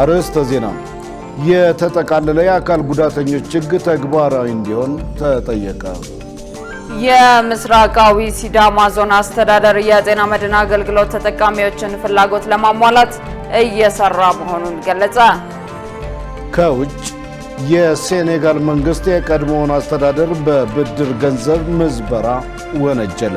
አርዕስተ ዜና የተጠቃለለ የአካል ጉዳተኞች ሕግ ተግባራዊ እንዲሆን ተጠየቀ። የምስራቃዊ ሲዳማ ዞን አስተዳደር የጤና መድን አገልግሎት ተጠቃሚዎችን ፍላጎት ለማሟላት እየሰራ መሆኑን ገለጸ። ከውጭ የሴኔጋል መንግስት የቀድሞውን አስተዳደር በብድር ገንዘብ ምዝበራ ወነጀለ።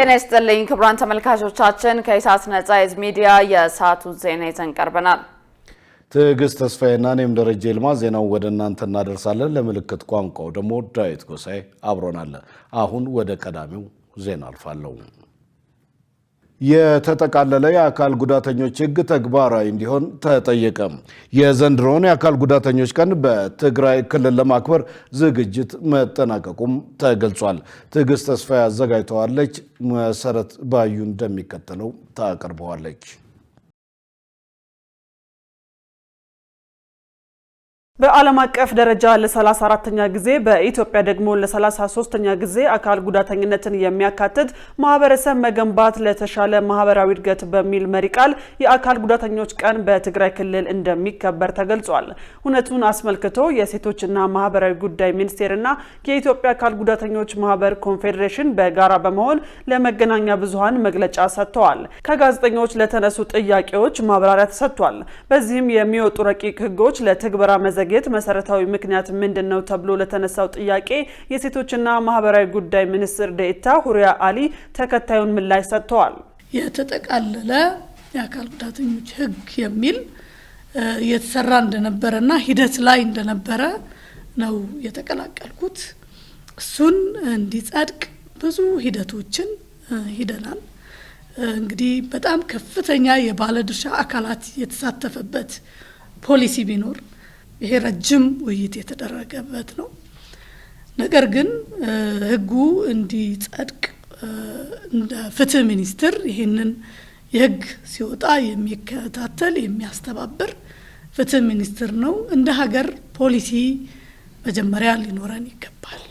ጤና ይስጥልኝ ክቡራን ተመልካቾቻችን፣ ከኢሳት ነጻ ሚዲያ የሰዓቱ ዜና ይዘን ቀርበናል። ትዕግስት ተስፋዬና እኔም ደረጀ ይልማ ዜናው ወደ እናንተ እናደርሳለን። ለምልክት ቋንቋው ደግሞ ዳዊት ጎሳይ አብሮናል። አሁን ወደ ቀዳሚው ዜና አልፋለሁ። የተጠቃለለ የአካል ጉዳተኞች ሕግ ተግባራዊ እንዲሆን ተጠየቀ። የዘንድሮውን የአካል ጉዳተኞች ቀን በትግራይ ክልል ለማክበር ዝግጅት መጠናቀቁም ተገልጿል። ትዕግስት ተስፋዬ አዘጋጅተዋለች። መሰረት ባዩ እንደሚከተለው ታቀርበዋለች። በዓለም አቀፍ ደረጃ ለ34ኛ ጊዜ በኢትዮጵያ ደግሞ ለ33ኛ ጊዜ አካል ጉዳተኝነትን የሚያካትት ማህበረሰብ መገንባት ለተሻለ ማህበራዊ እድገት በሚል መሪ ቃል የአካል ጉዳተኞች ቀን በትግራይ ክልል እንደሚከበር ተገልጿል። ሁነቱን አስመልክቶ የሴቶችና ማህበራዊ ጉዳይ ሚኒስቴርና የኢትዮጵያ አካል ጉዳተኞች ማህበር ኮንፌዴሬሽን በጋራ በመሆን ለመገናኛ ብዙሃን መግለጫ ሰጥተዋል። ከጋዜጠኞች ለተነሱ ጥያቄዎች ማብራሪያ ተሰጥቷል። በዚህም የሚወጡ ረቂቅ ህጎች ለትግበራ መሰረታዊ ምክንያት ምንድነው ተብሎ ለተነሳው ጥያቄ የሴቶችና ማህበራዊ ጉዳይ ሚኒስትር ዴኤታ ሁሪያ አሊ ተከታዩን ምላሽ ሰጥተዋል። የተጠቃለለ የአካል ጉዳተኞች ህግ የሚል የተሰራ እንደነበረና ሂደት ላይ እንደነበረ ነው የተቀላቀልኩት። እሱን እንዲጸድቅ ብዙ ሂደቶችን ሂደናል። እንግዲህ በጣም ከፍተኛ የባለድርሻ አካላት የተሳተፈበት ፖሊሲ ቢኖር ይሄ ረጅም ውይይት የተደረገበት ነው። ነገር ግን ህጉ እንዲጸድቅ እንደ ፍትህ ሚኒስትር ይሄንን የህግ ሲወጣ የሚከታተል የሚያስተባብር ፍትህ ሚኒስትር ነው። እንደ ሀገር ፖሊሲ መጀመሪያ ሊኖረን ይገባል።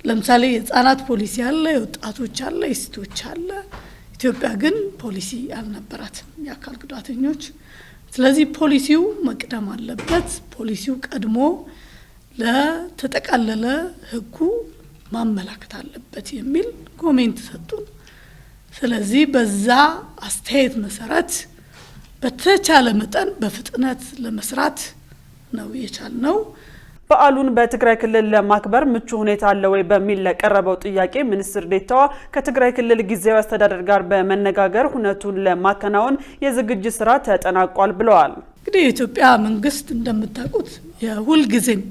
ለምሳሌ የህፃናት ፖሊሲ አለ፣ የወጣቶች አለ፣ የሴቶች አለ። ኢትዮጵያ ግን ፖሊሲ አልነበራትም የአካል ጉዳተኞች። ስለዚህ ፖሊሲው መቅደም አለበት። ፖሊሲው ቀድሞ ለተጠቃለለ ህጉ ማመላከት አለበት የሚል ኮሜንት ሰጡን። ስለዚህ በዛ አስተያየት መሰረት በተቻለ መጠን በፍጥነት ለመስራት ነው የቻልነው። በዓሉን በትግራይ ክልል ለማክበር ምቹ ሁኔታ አለ ወይ በሚል ለቀረበው ጥያቄ ሚኒስትር ዴኤታዋ ከትግራይ ክልል ጊዜያዊ አስተዳደር ጋር በመነጋገር ሁነቱን ለማከናወን የዝግጅት ስራ ተጠናቋል ብለዋል። እንግዲህ የኢትዮጵያ መንግስት እንደምታውቁት የሁል ጊዜም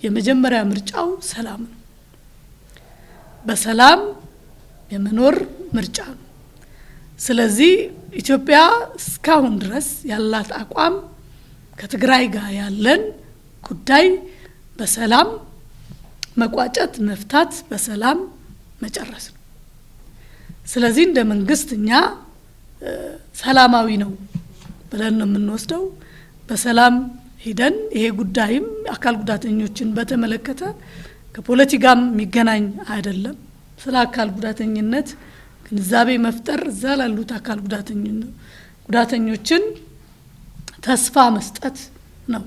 የመጀመሪያ ምርጫው ሰላም ነው። በሰላም የመኖር ምርጫ ነው። ስለዚህ ኢትዮጵያ እስካሁን ድረስ ያላት አቋም ከትግራይ ጋር ያለን ጉዳይ በሰላም መቋጨት፣ መፍታት፣ በሰላም መጨረስ ነው። ስለዚህ እንደ መንግስት እኛ ሰላማዊ ነው ብለን ነው የምንወስደው። በሰላም ሄደን ይሄ ጉዳይም አካል ጉዳተኞችን በተመለከተ ከፖለቲካም የሚገናኝ አይደለም። ስለ አካል ጉዳተኝነት ግንዛቤ መፍጠር፣ እዛ ላሉት አካል ጉዳተኞችን ተስፋ መስጠት ነው።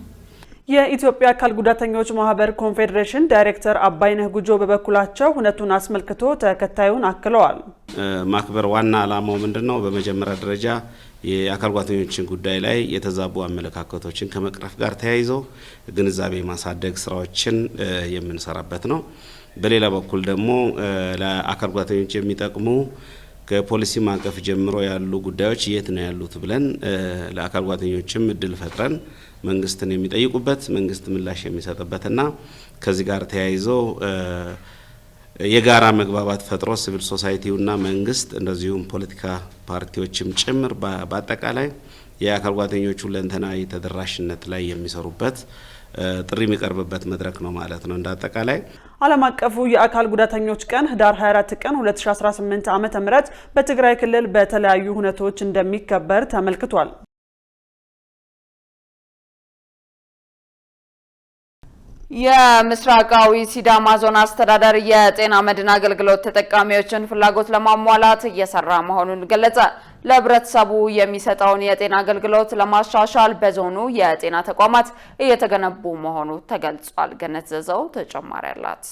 የኢትዮጵያ አካል ጉዳተኞች ማህበር ኮንፌዴሬሽን ዳይሬክተር አባይነህ ጉጆ በበኩላቸው ሁነቱን አስመልክቶ ተከታዩን አክለዋል። ማክበር ዋና ዓላማው ምንድነው? በመጀመሪያ ደረጃ የአካል ጉዳተኞችን ጉዳይ ላይ የተዛቡ አመለካከቶችን ከመቅረፍ ጋር ተያይዞ ግንዛቤ ማሳደግ ስራዎችን የምንሰራበት ነው። በሌላ በኩል ደግሞ ለአካል ጉዳተኞች የሚጠቅሙ ከፖሊሲ ማዕቀፍ ጀምሮ ያሉ ጉዳዮች የት ነው ያሉት ብለን ለአካል ጉዳተኞችም እድል ፈጥረን መንግስትን የሚጠይቁበት መንግስት ምላሽ የሚሰጥበትና ከዚህ ጋር ተያይዞ የጋራ መግባባት ፈጥሮ ሲቪል ሶሳይቲውና መንግስት እንደዚሁም ፖለቲካ ፓርቲዎችም ጭምር በአጠቃላይ የአካል ጉዳተኞቹ ለንተናዊ ተደራሽነት ላይ የሚሰሩበት ጥሪ የሚቀርብበት መድረክ ነው ማለት ነው። እንዳጠቃላይ ዓለም አቀፉ የአካል ጉዳተኞች ቀን ህዳር 24 ቀን 2018 ዓ.ም በትግራይ ክልል በተለያዩ ሁነቶች እንደሚከበር ተመልክቷል። የምስራቃዊ ሲዳማ ዞን አስተዳደር የጤና መድን አገልግሎት ተጠቃሚዎችን ፍላጎት ለማሟላት እየሰራ መሆኑን ገለጸ። ለህብረተሰቡ የሚሰጠውን የጤና አገልግሎት ለማሻሻል በዞኑ የጤና ተቋማት እየተገነቡ መሆኑ ተገልጿል። ገነት ዘዘው ተጨማሪ አላት።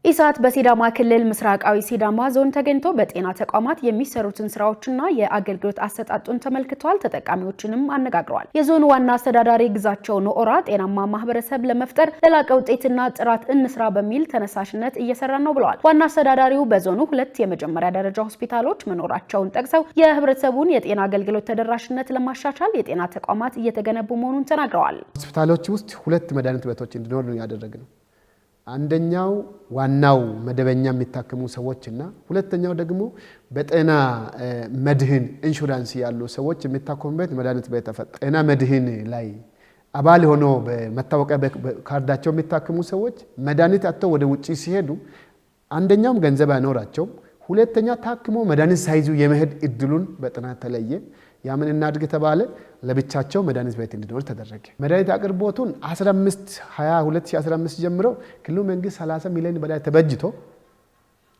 ኢሳት በሲዳማ ክልል ምስራቃዊ ሲዳማ ዞን ተገኝቶ በጤና ተቋማት የሚሰሩትን ስራዎችና የአገልግሎት አሰጣጡን ተመልክቷል። ተጠቃሚዎችንም አነጋግረዋል። የዞኑ ዋና አስተዳዳሪ ግዛቸው ኖኦራ ጤናማ ማህበረሰብ ለመፍጠር ለላቀ ውጤትና ጥራት እንስራ በሚል ተነሳሽነት እየሰራ ነው ብለዋል። ዋና አስተዳዳሪው በዞኑ 2 የመጀመሪያ ደረጃ ሆስፒታሎች መኖራቸውን ጠቅሰው የህብረተሰቡን የጤና አገልግሎት ተደራሽነት ለማሻሻል የጤና ተቋማት እየተገነቡ መሆኑን ተናግረዋል። ሆስፒታሎች ውስጥ 2 መድኃኒት ቤቶች እንዲኖሩ ነው ያደረግነው። አንደኛው ዋናው መደበኛ የሚታከሙ ሰዎችና ሁለተኛው ደግሞ በጤና መድህን ኢንሹራንስ ያሉ ሰዎች የሚታከሙበት መድኃኒት ቤት ተፈጠረ። ጤና መድህን ላይ አባል ሆኖ በመታወቂያ ካርዳቸው የሚታከሙ ሰዎች መድኃኒት አጥተው ወደ ውጪ ሲሄዱ አንደኛውም ገንዘብ አይኖራቸውም፣ ሁለተኛ ታክሞ መድኃኒት ሳይዙ የመሄድ እድሉን በጥናት ተለየ። ያምን እናድግ ተባለ። ለብቻቸው መድኃኒት ቤት እንዲኖር ተደረገ። መድኃኒት አቅርቦቱን 2015 ጀምሮ ክልሉ መንግስት 30 ሚሊዮን በላይ ተበጅቶ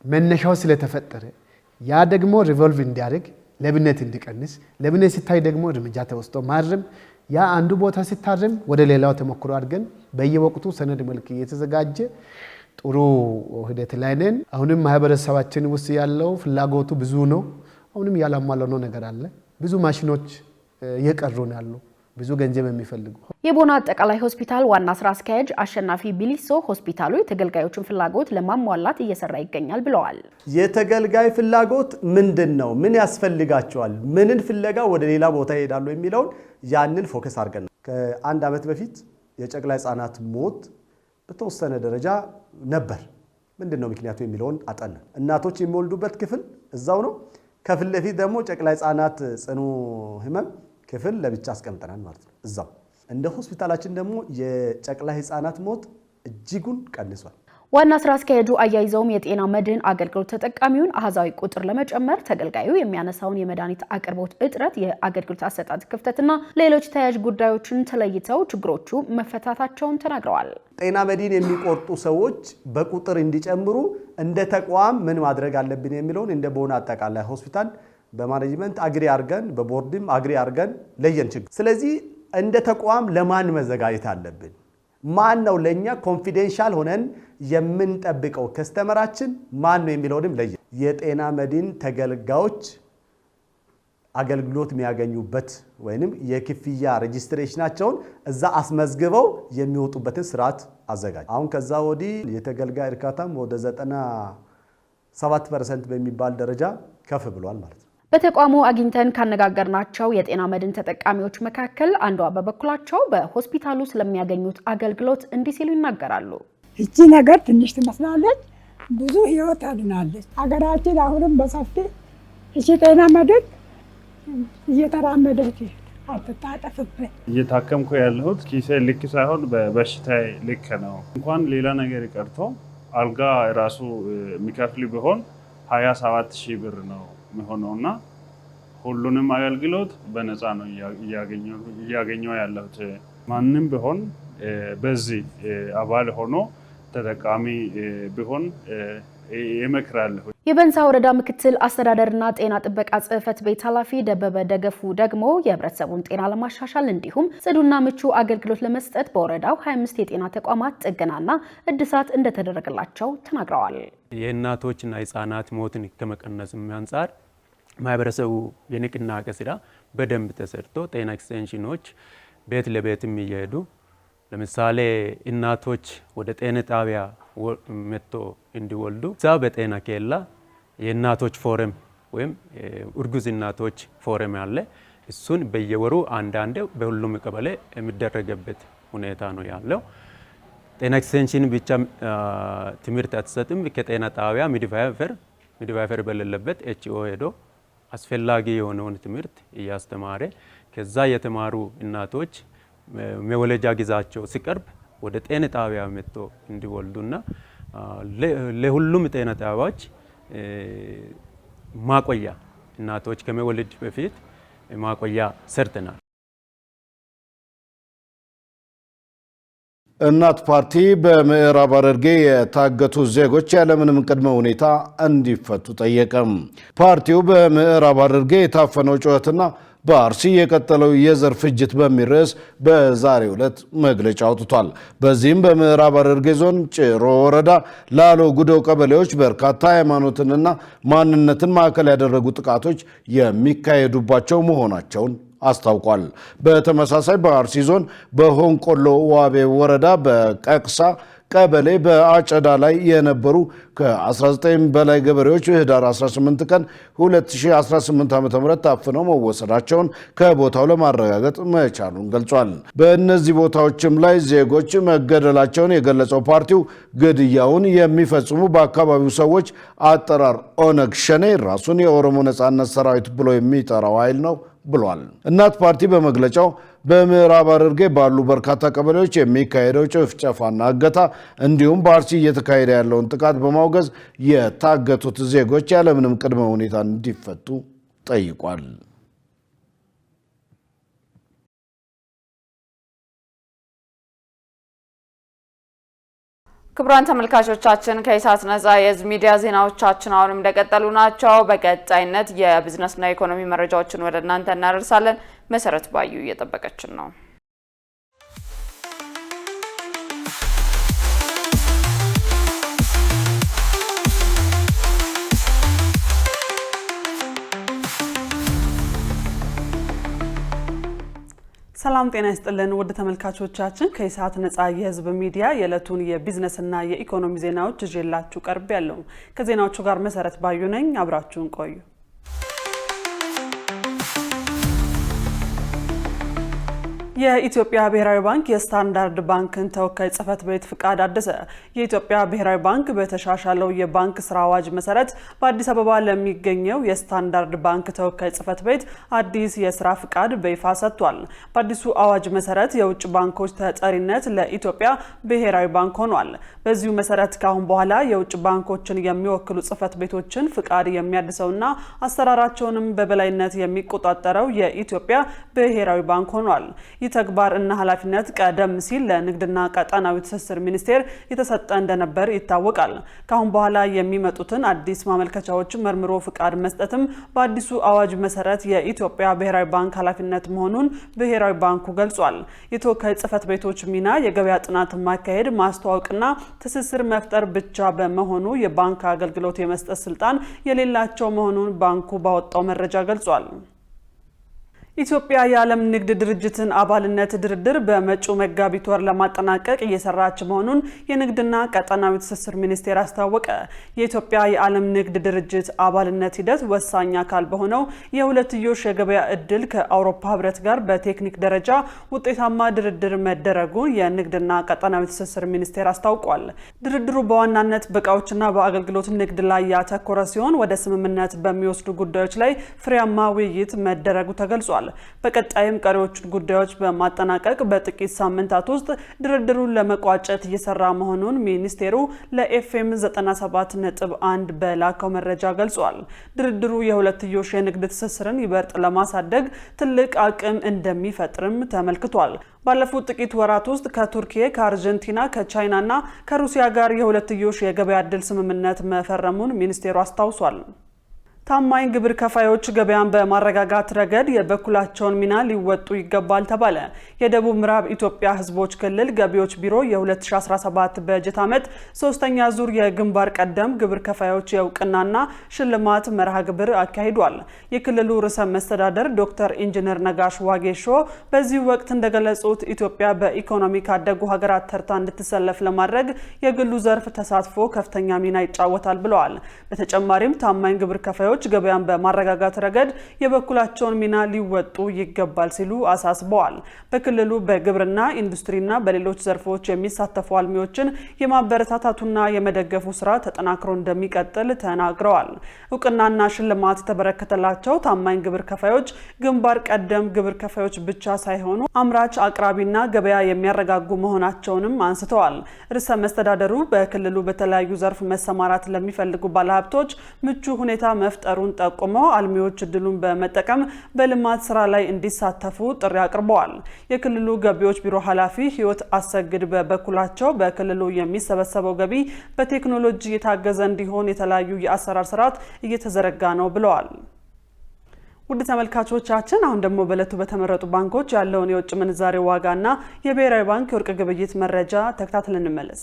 መነሻው ስለተፈጠረ ያ ደግሞ ሪቮልቭ እንዲያደርግ ለብነት እንዲቀንስ ለብነት ሲታይ ደግሞ እርምጃ ተወስዶ ማረም ያ አንዱ ቦታ ሲታረም ወደ ሌላው ተሞክሮ አድርገን በየወቅቱ ሰነድ መልክ እየተዘጋጀ ጥሩ ሂደት ላይ ነን። አሁንም ማህበረሰባችን ውስጥ ያለው ፍላጎቱ ብዙ ነው። አሁንም ያላሟላው ነው ነገር አለ። ብዙ ማሽኖች እየቀሩ ነው ያሉ፣ ብዙ ገንዘብ የሚፈልጉ። የቦና አጠቃላይ ሆስፒታል ዋና ስራ አስኪያጅ አሸናፊ ቢሊሶ ሆስፒታሉ የተገልጋዮችን ፍላጎት ለማሟላት እየሰራ ይገኛል ብለዋል። የተገልጋይ ፍላጎት ምንድነው? ምን ያስፈልጋቸዋል? ምንን ፍለጋ ወደ ሌላ ቦታ ይሄዳሉ የሚለውን ያንን ፎከስ አድርገን ከአንድ ዓመት በፊት የጨቅላ ህጻናት ሞት በተወሰነ ደረጃ ነበር። ምንድነው ምክንያቱ የሚለውን አጠና። እናቶች የሚወልዱበት ክፍል እዛው ነው። ከፊት ለፊት ደግሞ ጨቅላ ህጻናት ጽኑ ህመም ክፍል ለብቻ አስቀምጠናል ማለት ነው እዛው። እንደ ሆስፒታላችን ደግሞ የጨቅላ ህጻናት ሞት እጅጉን ቀንሷል። ዋና ስራ አስኪያጁ አያይዘውም የጤና መድን አገልግሎት ተጠቃሚውን አሃዛዊ ቁጥር ለመጨመር ተገልጋዩ የሚያነሳውን የመድኃኒት አቅርቦት እጥረት፣ የአገልግሎት አሰጣጥ ክፍተትና ሌሎች ተያያዥ ጉዳዮችን ተለይተው ችግሮቹ መፈታታቸውን ተናግረዋል። ጤና መድን የሚቆርጡ ሰዎች በቁጥር እንዲጨምሩ እንደ ተቋም ምን ማድረግ አለብን የሚለውን እንደ ቦና አጠቃላይ ሆስፒታል በማኔጅመንት አግሪ አርገን በቦርድም አግሪ አርገን ለየን ችግር። ስለዚህ እንደ ተቋም ለማን መዘጋጀት አለብን? ማን ነው ለኛ ኮንፊደንሻል ሆነን የምንጠብቀው ከስተመራችን ማን ነው የሚለውንም ለየ። የጤና መድን ተገልጋዮች አገልግሎት የሚያገኙበት ወይንም የክፍያ ሬጂስትሬሽናቸውን እዛ አስመዝግበው የሚወጡበትን ስርዓት አዘጋጅ። አሁን ከዛ ወዲህ የተገልጋይ እርካታም ወደ 97% በሚባል ደረጃ ከፍ ብሏል ማለት ነው። በተቋሙ አግኝተን ካነጋገርናቸው የጤና መድን ተጠቃሚዎች መካከል አንዷ በበኩላቸው በሆስፒታሉ ስለሚያገኙት አገልግሎት እንዲህ ሲሉ ይናገራሉ። እቺ ነገር ትንሽ ትመስላለች፣ ብዙ ህይወት አድናለች። ሀገራችን አሁንም በሰፊ እቺ ጤና መድን እየተራመደች አትታጠፍብን። እየታከምኩ ያለሁት ኪሴ ልክ ሳይሆን በበሽታዬ ልክ ነው። እንኳን ሌላ ነገር ቀርቶ አልጋ ራሱ የሚከፍል ቢሆን 27,000 ብር ነው የሚሆነውና ሁሉንም አገልግሎት በነፃ ነው እያገኘው ያለሁት። ማንም ቢሆን በዚህ አባል ሆኖ ተጠቃሚ ቢሆን እመክራለሁ። የበንሳ ወረዳ ምክትል አስተዳደርና ጤና ጥበቃ ጽሕፈት ቤት ኃላፊ ደበበ ደገፉ ደግሞ የህብረተሰቡን ጤና ለማሻሻል እንዲሁም ጽዱና ምቹ አገልግሎት ለመስጠት በወረዳው 25 የጤና ተቋማት ጥገናና እድሳት እንደተደረገላቸው ተናግረዋል። የእናቶችና ህጻናት ሞትን ከመቀነስ አንጻር ማህበረሰቡ የንቅናቄ ስራ በደንብ ተሰርቶ ጤና ኤክስቴንሽኖች ቤት ለቤትም እየሄዱ ለምሳሌ እናቶች ወደ ጤና ጣቢያ መጥቶ እንዲወልዱ እዛ በጤና ኬላ የእናቶች ፎረም ወይም እርጉዝ እናቶች ፎረም አለ። እሱን በየወሩ አንዳንዴ በሁሉም ቀበሌ የሚደረግበት ሁኔታ ነው ያለው። ጤና ኤክስቴንሽን ብቻ ትምህርት አትሰጥም። ከጤና ጣቢያ ሚድቫይፈር በሌለበት ኤችኦ ሄዶ አስፈላጊ የሆነውን ትምህርት እያስተማረ ከዛ የተማሩ እናቶች መወለጃ ጊዜያቸው ሲቀርብ ወደ ጤና ጣቢያ መጥቶ እንዲወልዱና ለሁሉም ጤና ጣቢያዎች ማቆያ እናቶች ከመወለድ በፊት ማቆያ ሰርተናል። እናት ፓርቲ በምዕራብ ሐረርጌ የታገቱ ዜጎች ያለምንም ቅድመ ሁኔታ እንዲፈቱ ጠየቀም። ፓርቲው በምዕራብ ሐረርጌ የታፈነው ጩኸትና በአርሲ የቀጠለው የዘር ፍጅት በሚል ርዕስ በዛሬው ዕለት መግለጫ አውጥቷል። በዚህም በምዕራብ ሐረርጌ ዞን ጭሮ ወረዳ ላሎ ጉዶ ቀበሌዎች በርካታ ሃይማኖትንና ማንነትን ማዕከል ያደረጉ ጥቃቶች የሚካሄዱባቸው መሆናቸውን አስታውቋል። በተመሳሳይ በአርሲ ዞን በሆንቆሎ ዋቤ ወረዳ በቀቅሳ ቀበሌ በአጨዳ ላይ የነበሩ ከ19 በላይ ገበሬዎች ህዳር 18 ቀን 2018 ዓ.ም ታፍነው መወሰዳቸውን ከቦታው ለማረጋገጥ መቻሉን ገልጿል። በእነዚህ ቦታዎችም ላይ ዜጎች መገደላቸውን የገለጸው ፓርቲው ግድያውን የሚፈጽሙ በአካባቢው ሰዎች አጠራር ኦነግ ሸኔ ራሱን የኦሮሞ ነጻነት ሰራዊት ብሎ የሚጠራው ኃይል ነው ብሏል። እናት ፓርቲ በመግለጫው በምዕራብ ሐረርጌ ባሉ በርካታ ቀበሌዎች የሚካሄደው ጭፍጨፋና እገታ እንዲሁም በአርሲ እየተካሄደ ያለውን ጥቃት በማውገዝ የታገቱት ዜጎች ያለምንም ቅድመ ሁኔታ እንዲፈቱ ጠይቋል። ክቡራን ተመልካቾቻችን ከኢሳት ነጻ የህዝብ ሚዲያ ዜናዎቻችን አሁንም እንደቀጠሉ ናቸው። በቀጣይነት የቢዝነስና ኢኮኖሚ መረጃዎችን ወደ እናንተ እናደርሳለን። መሰረት ባዩ እየጠበቀችን ነው። ሰላም ጤና ይስጥልን ውድ ተመልካቾቻችን ከኢሳት ነጻ የህዝብ ሚዲያ የዕለቱን የቢዝነስና የኢኮኖሚ ዜናዎች ይዤላችሁ ቀርብ ያለው ከዜናዎቹ ጋር መሰረት ባዩ ነኝ። አብራችሁን ቆዩ። የኢትዮጵያ ብሔራዊ ባንክ የስታንዳርድ ባንክን ተወካይ ጽህፈት ቤት ፍቃድ አደሰ። የኢትዮጵያ ብሔራዊ ባንክ በተሻሻለው የባንክ ስራ አዋጅ መሰረት በአዲስ አበባ ለሚገኘው የስታንዳርድ ባንክ ተወካይ ጽህፈት ቤት አዲስ የስራ ፍቃድ በይፋ ሰጥቷል። በአዲሱ አዋጅ መሰረት የውጭ ባንኮች ተጠሪነት ለኢትዮጵያ ብሔራዊ ባንክ ሆኗል። በዚሁ መሰረት ካሁን በኋላ የውጭ ባንኮችን የሚወክሉ ጽህፈት ቤቶችን ፍቃድ የሚያድሰውና አሰራራቸውንም በበላይነት የሚቆጣጠረው የኢትዮጵያ ብሔራዊ ባንክ ሆኗል። ይህ ተግባር እና ኃላፊነት ቀደም ሲል ለንግድና ቀጣናዊ ትስስር ሚኒስቴር የተሰጠ እንደነበር ይታወቃል። ካሁን በኋላ የሚመጡትን አዲስ ማመልከቻዎች መርምሮ ፍቃድ መስጠትም በአዲሱ አዋጅ መሰረት የኢትዮጵያ ብሔራዊ ባንክ ኃላፊነት መሆኑን ብሔራዊ ባንኩ ገልጿል። የተወካይ ጽህፈት ቤቶች ሚና የገበያ ጥናት ማካሄድ፣ ማስተዋወቅና ትስስር መፍጠር ብቻ በመሆኑ የባንክ አገልግሎት የመስጠት ስልጣን የሌላቸው መሆኑን ባንኩ ባወጣው መረጃ ገልጿል። ኢትዮጵያ የዓለም ንግድ ድርጅትን አባልነት ድርድር በመጪው መጋቢት ወር ለማጠናቀቅ እየሰራች መሆኑን የንግድና ቀጣናዊ ትስስር ሚኒስቴር አስታወቀ። የኢትዮጵያ የዓለም ንግድ ድርጅት አባልነት ሂደት ወሳኝ አካል በሆነው የሁለትዮሽ የገበያ እድል ከአውሮፓ ህብረት ጋር በቴክኒክ ደረጃ ውጤታማ ድርድር መደረጉን የንግድና ቀጣናዊ ትስስር ሚኒስቴር አስታውቋል። ድርድሩ በዋናነት በእቃዎችና በአገልግሎት ንግድ ላይ ያተኮረ ሲሆን ወደ ስምምነት በሚወስዱ ጉዳዮች ላይ ፍሬያማ ውይይት መደረጉ ተገልጿል። በቀጣይም ቀሪዎቹን ጉዳዮች በማጠናቀቅ በጥቂት ሳምንታት ውስጥ ድርድሩን ለመቋጨት እየሰራ መሆኑን ሚኒስቴሩ ለኤፍኤም 97.1 በላከው መረጃ ገልጿል። ድርድሩ የሁለትዮሽ የንግድ ትስስርን ይበልጥ ለማሳደግ ትልቅ አቅም እንደሚፈጥርም ተመልክቷል። ባለፉት ጥቂት ወራት ውስጥ ከቱርኪ፣ ከአርጀንቲና፣ ከቻይናና ከሩሲያ ጋር የሁለትዮሽ የገበያ እድል ስምምነት መፈረሙን ሚኒስቴሩ አስታውሷል። ታማኝ ግብር ከፋዮች ገበያን በማረጋጋት ረገድ የበኩላቸውን ሚና ሊወጡ ይገባል ተባለ። የደቡብ ምዕራብ ኢትዮጵያ ሕዝቦች ክልል ገቢዎች ቢሮ የ2017 በጀት ዓመት ሶስተኛ ዙር የግንባር ቀደም ግብር ከፋዮች የእውቅናና ሽልማት መርሃ ግብር አካሂዷል። የክልሉ ርዕሰ መስተዳደር ዶክተር ኢንጂነር ነጋሽ ዋጌሾ በዚህ ወቅት እንደገለጹት ኢትዮጵያ በኢኮኖሚ ካደጉ ሀገራት ተርታ እንድትሰለፍ ለማድረግ የግሉ ዘርፍ ተሳትፎ ከፍተኛ ሚና ይጫወታል ብለዋል። በተጨማሪም ታማኝ ግብር ከፋዮች ገበያን በማረጋጋት ረገድ የበኩላቸውን ሚና ሊወጡ ይገባል ሲሉ አሳስበዋል። በክልሉ በግብርና ኢንዱስትሪና በሌሎች ዘርፎች የሚሳተፉ አልሚዎችን የማበረታታቱና የመደገፉ ስራ ተጠናክሮ እንደሚቀጥል ተናግረዋል። እውቅናና ሽልማት የተበረከተላቸው ታማኝ ግብር ከፋዮች ግንባር ቀደም ግብር ከፋዮች ብቻ ሳይሆኑ አምራች፣ አቅራቢና ገበያ የሚያረጋጉ መሆናቸውንም አንስተዋል። ርዕሰ መስተዳደሩ በክልሉ በተለያዩ ዘርፍ መሰማራት ለሚፈልጉ ባለሀብቶች ምቹ ሁኔታ መፍጠር መፍጠሩን ጠቁመው አልሚዎች እድሉን በመጠቀም በልማት ስራ ላይ እንዲሳተፉ ጥሪ አቅርበዋል። የክልሉ ገቢዎች ቢሮ ኃላፊ ህይወት አሰግድ በበኩላቸው በክልሉ የሚሰበሰበው ገቢ በቴክኖሎጂ የታገዘ እንዲሆን የተለያዩ የአሰራር ስርዓት እየተዘረጋ ነው ብለዋል። ውድ ተመልካቾቻችን አሁን ደግሞ በእለቱ በተመረጡ ባንኮች ያለውን የውጭ ምንዛሬ ዋጋና የብሔራዊ ባንክ የወርቅ ግብይት መረጃ ተከታትለን እንመለስ።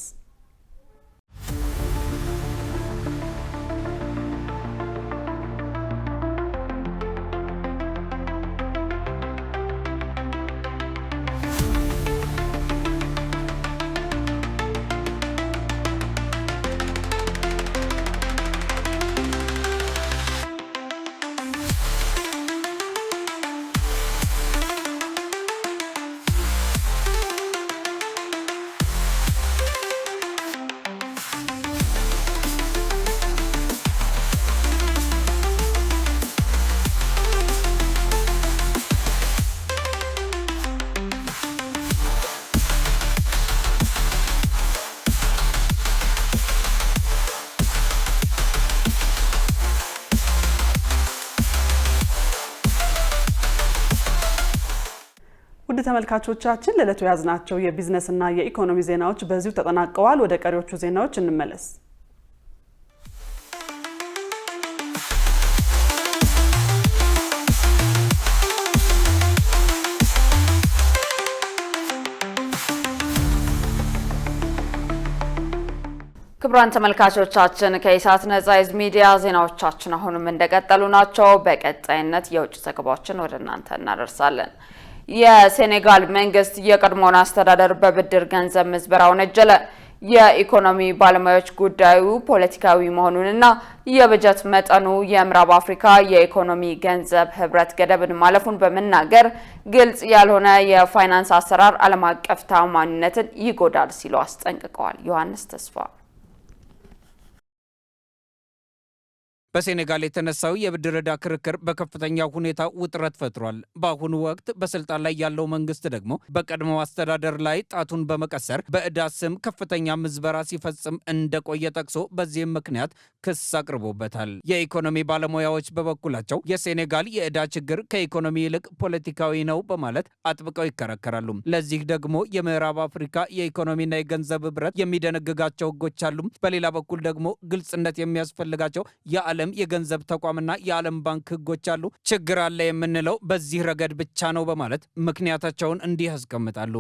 ውድ ተመልካቾቻችን ለዕለቱ ያዝናቸው የቢዝነስና የኢኮኖሚ ዜናዎች በዚሁ ተጠናቀዋል። ወደ ቀሪዎቹ ዜናዎች እንመለስ። ክቡራን ተመልካቾቻችን ከኢሳት ነጻ ህዝብ ሚዲያ ዜናዎቻችን አሁንም እንደቀጠሉ ናቸው። በቀጣይነት የውጭ ዘገባዎችን ወደ እናንተ እናደርሳለን። የሴኔጋል መንግስት የቀድሞውን አስተዳደር በብድር ገንዘብ ምዝበራ ወነጀለ። የኢኮኖሚ ባለሙያዎች ጉዳዩ ፖለቲካዊ መሆኑንና የበጀት መጠኑ የምዕራብ አፍሪካ የኢኮኖሚ ገንዘብ ህብረት ገደብን ማለፉን በመናገር ግልጽ ያልሆነ የፋይናንስ አሰራር ዓለም አቀፍ ተአማኒነትን ይጎዳል ሲሉ አስጠንቅቀዋል። ዮሐንስ ተስፋ በሴኔጋል የተነሳው የብድር ዕዳ ክርክር በከፍተኛ ሁኔታ ውጥረት ፈጥሯል። በአሁኑ ወቅት በስልጣን ላይ ያለው መንግስት ደግሞ በቀድሞው አስተዳደር ላይ ጣቱን በመቀሰር በዕዳ ስም ከፍተኛ ምዝበራ ሲፈጽም እንደቆየ ጠቅሶ በዚህም ምክንያት ክስ አቅርቦበታል። የኢኮኖሚ ባለሙያዎች በበኩላቸው የሴኔጋል የዕዳ ችግር ከኢኮኖሚ ይልቅ ፖለቲካዊ ነው በማለት አጥብቀው ይከራከራሉ። ለዚህ ደግሞ የምዕራብ አፍሪካ የኢኮኖሚና የገንዘብ ህብረት የሚደነግጋቸው ህጎች አሉ። በሌላ በኩል ደግሞ ግልጽነት የሚያስፈልጋቸው የዓለም የገንዘብ ተቋምና የዓለም ባንክ ህጎች አሉ። ችግር አለ የምንለው በዚህ ረገድ ብቻ ነው በማለት ምክንያታቸውን እንዲህ ያስቀምጣሉ።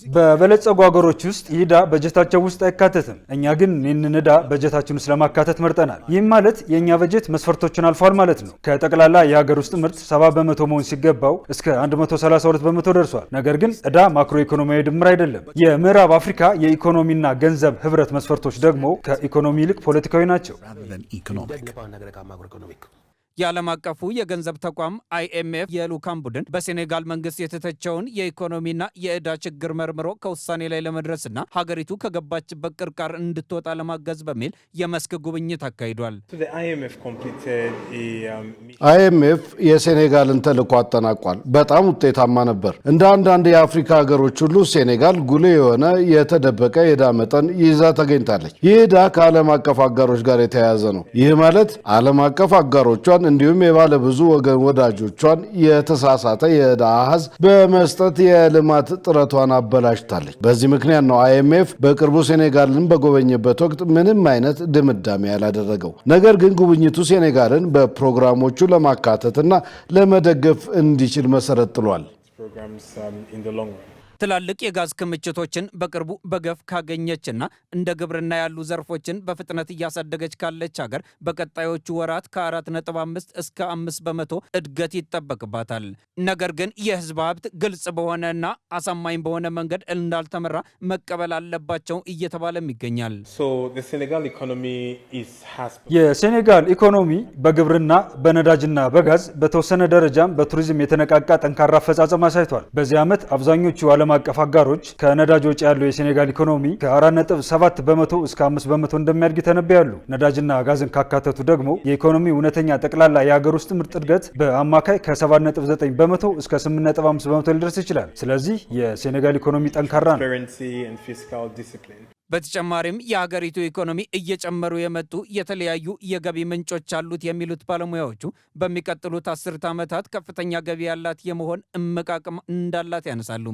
በበለጸጉ ሀገሮች ውስጥ ይህ ዕዳ በጀታቸው ውስጥ አይካተትም። እኛ ግን ይህንን ዕዳ በጀታችን ውስጥ ለማካተት መርጠናል። ይህም ማለት የእኛ በጀት መስፈርቶችን አልፏል ማለት ነው። ከጠቅላላ የሀገር ውስጥ ምርት 70 በመቶ መሆን ሲገባው እስከ 132 በመቶ ደርሷል። ነገር ግን ዕዳ ማክሮ ኢኮኖሚያዊ ድምር አይደለም። የምዕራብ አፍሪካ የኢኮኖሚና ገንዘብ ህብረት መስፈርቶች ደግሞ ከኢኮኖሚ ይልቅ ፖለቲካዊ ናቸው። የዓለም አቀፉ የገንዘብ ተቋም IMF የልዑካን ቡድን በሴኔጋል መንግስት የተተቸውን የኢኮኖሚና የዕዳ ችግር መርምሮ ከውሳኔ ላይ ለመድረስና ሀገሪቱ ከገባችበት ቅርቃር እንድትወጣ ለማገዝ በሚል የመስክ ጉብኝት አካሂዷል። IMF የሴኔጋልን ተልዕኮ አጠናቋል። በጣም ውጤታማ ነበር። እንደ አንዳንድ የአፍሪካ ሀገሮች ሁሉ ሴኔጋል ጉልህ የሆነ የተደበቀ የዕዳ መጠን ይዛ ተገኝታለች። ይህ ዕዳ ከዓለም አቀፍ አጋሮች ጋር የተያያዘ ነው። ይህ ማለት ዓለም አቀፍ አጋሮቿን እንዲሁም የባለ ብዙ ወገን ወዳጆቿን የተሳሳተ የዕዳ አሃዝ በመስጠት የልማት ጥረቷን አበላሽታለች። በዚህ ምክንያት ነው IMF በቅርቡ ሴኔጋልን በጎበኘበት ወቅት ምንም አይነት ድምዳሜ ያላደረገው። ነገር ግን ጉብኝቱ ሴኔጋልን በፕሮግራሞቹ ለማካተትና ለመደገፍ እንዲችል መሰረት ጥሏል። ትላልቅ የጋዝ ክምችቶችን በቅርቡ በገፍ ካገኘችና እንደ ግብርና ያሉ ዘርፎችን በፍጥነት እያሳደገች ካለች ሀገር በቀጣዮቹ ወራት ከ4.5 እስከ 5 በመቶ እድገት ይጠበቅባታል። ነገር ግን የህዝብ ሀብት ግልጽ በሆነና አሳማኝ በሆነ መንገድ እንዳልተመራ መቀበል አለባቸው እየተባለም ይገኛል። የሴኔጋል ኢኮኖሚ በግብርና በነዳጅና በጋዝ በተወሰነ ደረጃም በቱሪዝም የተነቃቃ ጠንካራ አፈጻጸም አሳይቷል። በዚህ ዓመት አብዛኞቹ ዓለም አቀፍ አጋሮች ከነዳጅ ወጪ ያለው የሴኔጋል ኢኮኖሚ ከ4.7 በመቶ እስከ 5 በመቶ እንደሚያድግ ተነብያሉ። ነዳጅና ጋዝን ካካተቱ ደግሞ የኢኮኖሚ እውነተኛ ጠቅላላ የሀገር ውስጥ ምርት እድገት በአማካይ ከ7.9 በመቶ እስከ 8.5 በመቶ ሊደርስ ይችላል። ስለዚህ የሴኔጋል ኢኮኖሚ ጠንካራ ነው። በተጨማሪም የሀገሪቱ ኢኮኖሚ እየጨመሩ የመጡ የተለያዩ የገቢ ምንጮች አሉት የሚሉት ባለሙያዎቹ በሚቀጥሉት 10 ዓመታት ከፍተኛ ገቢ ያላት የመሆን እምቅ አቅም እንዳላት ያነሳሉ።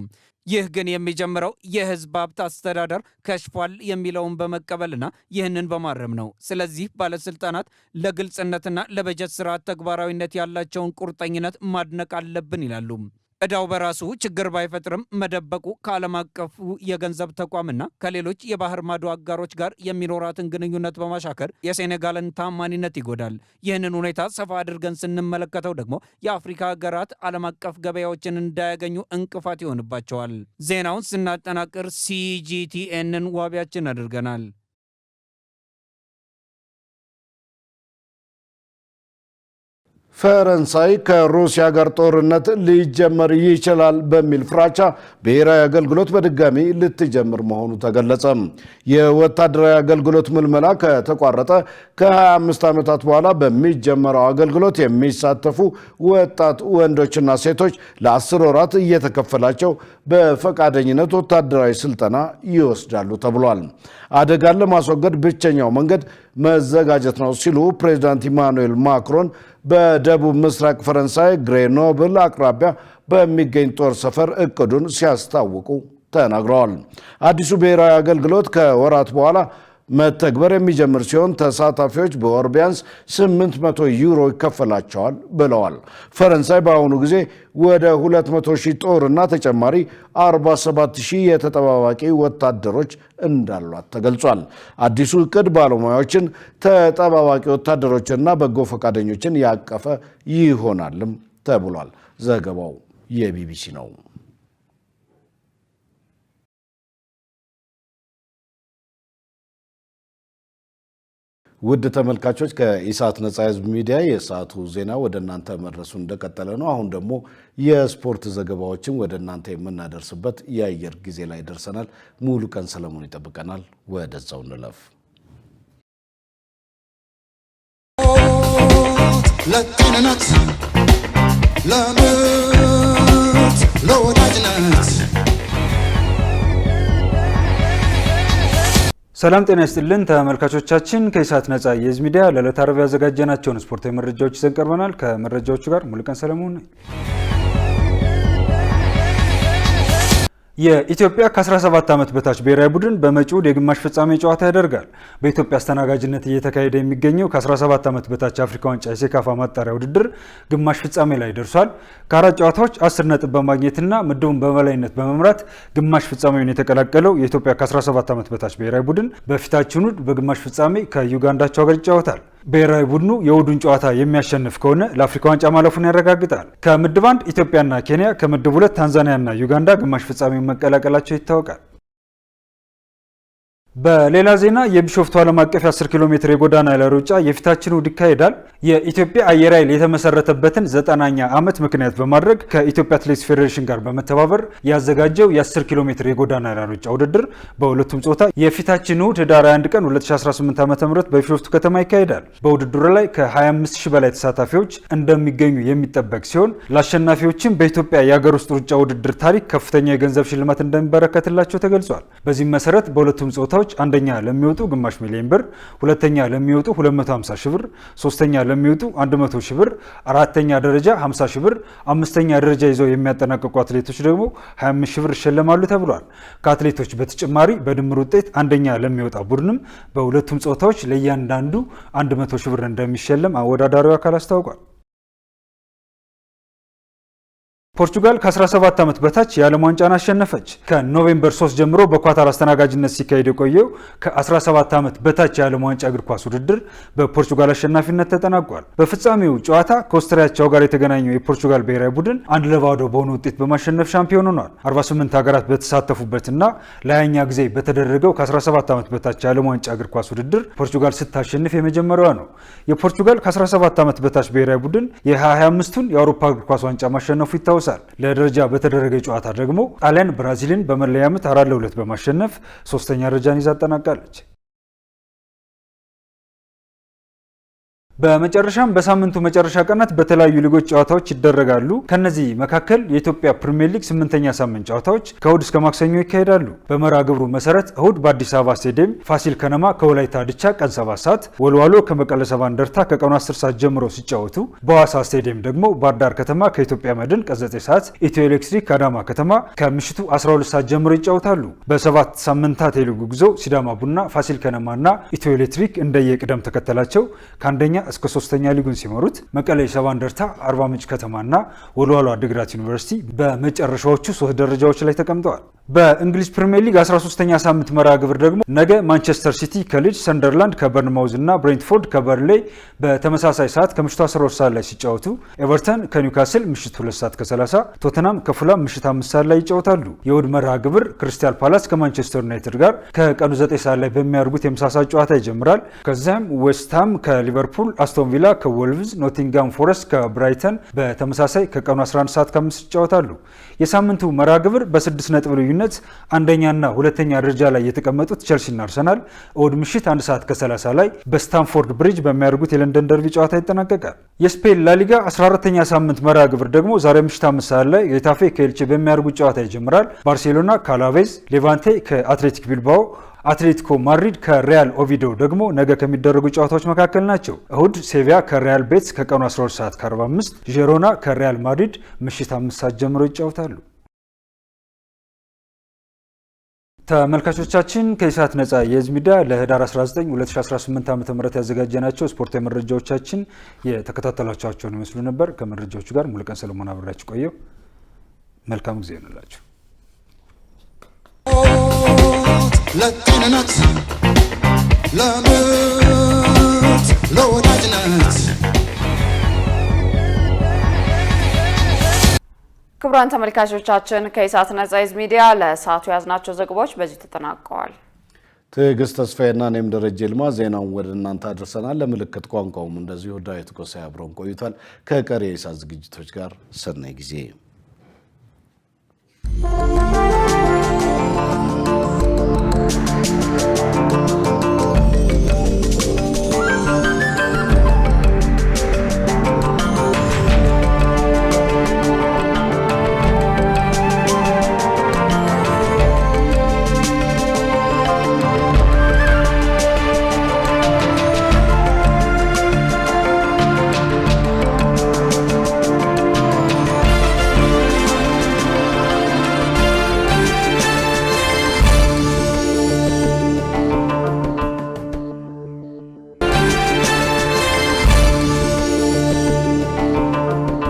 ይህ ግን የሚጀምረው የህዝብ ሀብት አስተዳደር ከሽፏል የሚለውን በመቀበልና ይህንን በማረም ነው። ስለዚህ ባለስልጣናት ለግልጽነትና ለበጀት ስርዓት ተግባራዊነት ያላቸውን ቁርጠኝነት ማድነቅ አለብን ይላሉ። ዕዳው በራሱ ችግር ባይፈጥርም መደበቁ ከዓለም አቀፉ የገንዘብ ተቋምና ከሌሎች የባህር ማዶ አጋሮች ጋር የሚኖራትን ግንኙነት በማሻከር የሴኔጋልን ታማኒነት ይጎዳል። ይህንን ሁኔታ ሰፋ አድርገን ስንመለከተው ደግሞ የአፍሪካ ሀገራት ዓለም አቀፍ ገበያዎችን እንዳያገኙ እንቅፋት ይሆንባቸዋል። ዜናውን ስናጠናቅር ሲጂቲኤንን ዋቢያችን አድርገናል። ፈረንሳይ ከሩሲያ ጋር ጦርነት ሊጀመር ይችላል በሚል ፍራቻ ብሔራዊ አገልግሎት በድጋሚ ልትጀምር መሆኑ ተገለጸ። የወታደራዊ አገልግሎት ምልመላ ከተቋረጠ ከ25 ዓመታት በኋላ በሚጀመረው አገልግሎት የሚሳተፉ ወጣት ወንዶችና ሴቶች ለ10 ወራት እየተከፈላቸው በፈቃደኝነት ወታደራዊ ስልጠና ይወስዳሉ ተብሏል። አደጋን ለማስወገድ ብቸኛው መንገድ መዘጋጀት ነው ሲሉ ፕሬዚዳንት ኢማኑኤል ማክሮን በደቡብ ምስራቅ ፈረንሳይ ግሬኖብል አቅራቢያ በሚገኝ ጦር ሰፈር እቅዱን ሲያስታውቁ ተናግረዋል። አዲሱ ብሔራዊ አገልግሎት ከወራት በኋላ መተግበር የሚጀምር ሲሆን ተሳታፊዎች በወር ቢያንስ 800 ዩሮ ይከፈላቸዋል ብለዋል። ፈረንሳይ በአሁኑ ጊዜ ወደ 200,000 ጦርና ተጨማሪ 47,000 የተጠባባቂ ወታደሮች እንዳሏት ተገልጿል። አዲሱ እቅድ ባለሙያዎችን፣ ተጠባባቂ ወታደሮችንና በጎ ፈቃደኞችን ያቀፈ ይሆናልም ተብሏል። ዘገባው የቢቢሲ ነው። ውድ ተመልካቾች ከኢሳት ነጻ ህዝብ ሚዲያ የሰዓቱ ዜና ወደ እናንተ መድረሱ እንደቀጠለ ነው። አሁን ደግሞ የስፖርት ዘገባዎችን ወደ እናንተ የምናደርስበት የአየር ጊዜ ላይ ደርሰናል። ሙሉ ቀን ሰለሞን ይጠብቀናል። ወደዛው እንለፍ። ለጤንነት፣ ለምርት፣ ለወዳጅነት ሰላም ጤና ይስጥልን ተመልካቾቻችን፣ ከኢሳት ነጻ የህዝብ ሚዲያ ለዕለተ ዓርብ ያዘጋጀናቸውን ስፖርታዊ መረጃዎች ይዘን ቀርበናል። ከመረጃዎቹ ጋር ሙሉቀን ሰለሞን ነኝ። የኢትዮጵያ ከ17 ዓመት በታች ብሔራዊ ቡድን በመጪው የግማሽ ፍጻሜ ጨዋታ ያደርጋል። በኢትዮጵያ አስተናጋጅነት እየተካሄደ የሚገኘው ከ17 ዓመት በታች አፍሪካ ዋንጫ የሴካፋ ማጣሪያ ውድድር ግማሽ ፍጻሜ ላይ ደርሷል። ከአራት ጨዋታዎች 10 ነጥብ በማግኘትና ምድቡን በበላይነት በመምራት ግማሽ ፍጻሜውን የተቀላቀለው የኢትዮጵያ ከ17 ዓመት በታች ብሔራዊ ቡድን በፊታችን እሁድ በግማሽ ፍጻሜ ከዩጋንዳቸው ጋር ይጫወታል። ብሔራዊ ቡድኑ የእሁዱን ጨዋታ የሚያሸንፍ ከሆነ ለአፍሪካ ዋንጫ ማለፉን ያረጋግጣል። ከምድብ 1 ኢትዮጵያና ኬንያ፣ ከምድብ 2 ታንዛኒያና ዩጋንዳ ግማሽ ፍጻሜውን መቀላቀላቸው ይታወቃል። በሌላ ዜና የቢሾፍቱ ዓለም አቀፍ የ10 ኪሎ ሜትር የጎዳና ላይ ሩጫ የፊታችን እሁድ ይካሄዳል። የኢትዮጵያ አየር ኃይል የተመሰረተበትን 90ኛ ዓመት ምክንያት በማድረግ ከኢትዮጵያ አትሌቲክስ ፌዴሬሽን ጋር በመተባበር ያዘጋጀው የ10 ኪሎ ሜትር የጎዳና ላይ ሩጫ ውድድር በሁለቱም ጾታ የፊታችን እሁድ ህዳር 21 ቀን 2018 ዓ.ም በቢሾፍቱ ከተማ ይካሄዳል። በውድድሩ ላይ ከ25000 በላይ ተሳታፊዎች እንደሚገኙ የሚጠበቅ ሲሆን ለአሸናፊዎችም በኢትዮጵያ የሀገር ውስጥ ሩጫ ውድድር ታሪክ ከፍተኛ የገንዘብ ሽልማት እንደሚበረከትላቸው ተገልጿል። በዚህም መሰረት በሁለቱም ጾታዎች አንደኛ ለሚወጡ ግማሽ ሚሊዮን ብር፣ ሁለተኛ ለሚወጡ 250 ሺህ ብር፣ ሶስተኛ ለሚወጡ 100 ሺህ ብር፣ አራተኛ ደረጃ 50 ሺህ ብር፣ አምስተኛ ደረጃ ይዘው የሚያጠናቅቁ አትሌቶች ደግሞ 25 ሺህ ብር ይሸለማሉ ተብሏል። ከአትሌቶች በተጨማሪ በድምር ውጤት አንደኛ ለሚወጣ ቡድንም በሁለቱም ጾታዎች ለእያንዳንዱ 100 ሺህ ብር እንደሚሸለም አወዳዳሪው አካል አስታውቋል። ፖርቹጋል ከ17 ዓመት በታች የዓለም ዋንጫን አሸነፈች። ከኖቬምበር 3 ጀምሮ በኳታር አስተናጋጅነት ሲካሄድ የቆየው ከ17 ዓመት በታች የዓለም ዋንጫ እግር ኳስ ውድድር በፖርቹጋል አሸናፊነት ተጠናቋል። በፍጻሜው ጨዋታ ከኦስትሪያቸው ጋር የተገናኘው የፖርቹጋል ብሔራዊ ቡድን 1-0 በሆነ ውጤት በማሸነፍ ሻምፒዮን ሆኗል። 48 ሀገራት በተሳተፉበትና ለ20ኛ ጊዜ በተደረገው ከ17 ዓመት በታች የዓለም ዋንጫ እግር ኳስ ውድድር ፖርቹጋል ስታሸንፍ የመጀመሪያዋ ነው። የፖርቹጋል ከ17 ዓመት በታች ብሔራዊ ቡድን የ2025ቱን የአውሮፓ እግር ኳስ ዋንጫ ማሸነፉ ይታወሳል። ለደረጃ በተደረገ ጨዋታ ደግሞ ጣሊያን ብራዚልን በመለያ ምት 4-2 በማሸነፍ ሶስተኛ ደረጃን ይዛ አጠናቃለች። በመጨረሻም በሳምንቱ መጨረሻ ቀናት በተለያዩ ሊጎች ጨዋታዎች ይደረጋሉ። ከነዚህ መካከል የኢትዮጵያ ፕሪሚየር ሊግ 8ኛ ሳምንት ጨዋታዎች ከእሁድ እስከ ማክሰኞ ይካሄዳሉ። በመርሃ ግብሩ መሰረት እሁድ በአዲስ አበባ ስቴዲየም ፋሲል ከነማ ከወላይታ ድቻ ቀን 7 ሰዓት፣ ወልዋሎ ከመቀለ ሰባ እንደርታ ከቀኑ 10 ሰዓት ጀምሮ ሲጫወቱ፣ በሐዋሳ ስቴዲየም ደግሞ ባህር ዳር ከተማ ከኢትዮጵያ መድን ቀን 9 ሰዓት፣ ኢትዮ ኤሌክትሪክ ከአዳማ ከተማ ከምሽቱ 12 ሰዓት ጀምሮ ይጫወታሉ። በ7 ሳምንታት የሊጉ ጉዞ ሲዳማ ቡና፣ ፋሲል ከነማና ኢትዮ ኤሌክትሪክ እንደየቅደም ተከተላቸው ከአንደኛ እስከ 3ኛ ሊጉን ሲመሩት፣ መቀለ ሰባ እንደርታ፣ አርባ ምንጭ ከተማና ወልዋሎ አዲግራት ዩኒቨርሲቲ በመጨረሻዎቹ 3 ደረጃዎች ላይ ተቀምጠዋል። በእንግሊዝ ፕሪሚየር ሊግ 13ኛ ሳምንት መርሃ ግብር ደግሞ ነገ ማንቸስተር ሲቲ ከሊድስ፣ ሰንደርላንድ ከበርንማውዝ እና ብሬንትፎርድ ከበርንሌይ በተመሳሳይ ሰዓት ከምሽቱ 12 ሰዓት ላይ ሲጫወቱ፣ ኤቨርተን ከኒውካስል ምሽቱ 2 ሰዓት ከ30፣ ቶተናም ከፉላም ምሽት 5 ሰዓት ላይ ይጫወታሉ። የእሁድ መርሃ ግብር ክሪስታል ፓላስ ከማንቸስተር ዩናይትድ ጋር ከቀኑ 9 ሰዓት ላይ በሚያደርጉት የምሳ ሰዓት ጨዋታ ይጀምራል። ከዚያም ዌስትሃም ከሊቨርፑል፣ አስቶን ቪላ ከወልቭዝ፣ ኖቲንጋም ፎረስት ከብራይተን በተመሳሳይ ከቀኑ 11 ሰዓት ከ5 ይጫወታሉ። የሳምንቱ መርሃ ግብር በ6 ነጥብ ልዩነት አንደኛና ሁለተኛ ደረጃ ላይ የተቀመጡት ቸልሲና አርሰናል እሁድ ምሽት 1 ሰዓት ከ30 ላይ በስታንፎርድ ብሪጅ በሚያደርጉት የለንደን ደርቢ ጨዋታ ይጠናቀቃል። የስፔን ላሊጋ 14ኛ ሳምንት መርሃ ግብር ደግሞ ዛሬ ምሽት 5 ሰዓት ላይ ጌታፌ ከኤልቼ በሚያደርጉት ጨዋታ ይጀምራል። ባርሴሎና ከአላቬዝ፣ ሌቫንቴ ከአትሌቲክ ቢልባኦ፣ አትሌቲኮ ማድሪድ ከሪያል ኦቪዶ ደግሞ ነገ ከሚደረጉ ጨዋታዎች መካከል ናቸው። እሁድ ሴቪያ ከሪያል ቤትስ ከቀኑ 12 ሰዓት ከ45፣ ዢሮና ከሪያል ማድሪድ ምሽት 5 ሰዓት ጀምሮ ይጫወታሉ። ተመልካቾቻችን ከኢሳት ነጻ የህዝብ ሚዲያ ለህዳር 19 2018 ዓ.ም ያዘጋጀናቸው ስፖርታዊ መረጃዎቻችን የተከታተላችኋቸውን ይመስሉ ነበር። ከመረጃዎቹ ጋር ሙሉቀን ሰለሞን አብሬያችሁ ቆየሁ። መልካም ጊዜ ይሁንላችሁ። ለጤንነት፣ ለምርት፣ ለወዳጅነት ክቡራን ተመልካቾቻችን ከኢሳት ነጻ የህዝብ ሚዲያ ለሰዓቱ ያዝናቸው ዘገባዎች በዚህ ተጠናቀዋል። ትዕግስት ተስፋዬና እኔም ደረጀ ልማ ዜናውን ወደ እናንተ አድርሰናል። ለምልክት ቋንቋውም እንደዚሁ ዳዊት ጎሳዬ አብረውን ቆይቷል። ከቀሪ የኢሳት ዝግጅቶች ጋር ሰናይ ጊዜ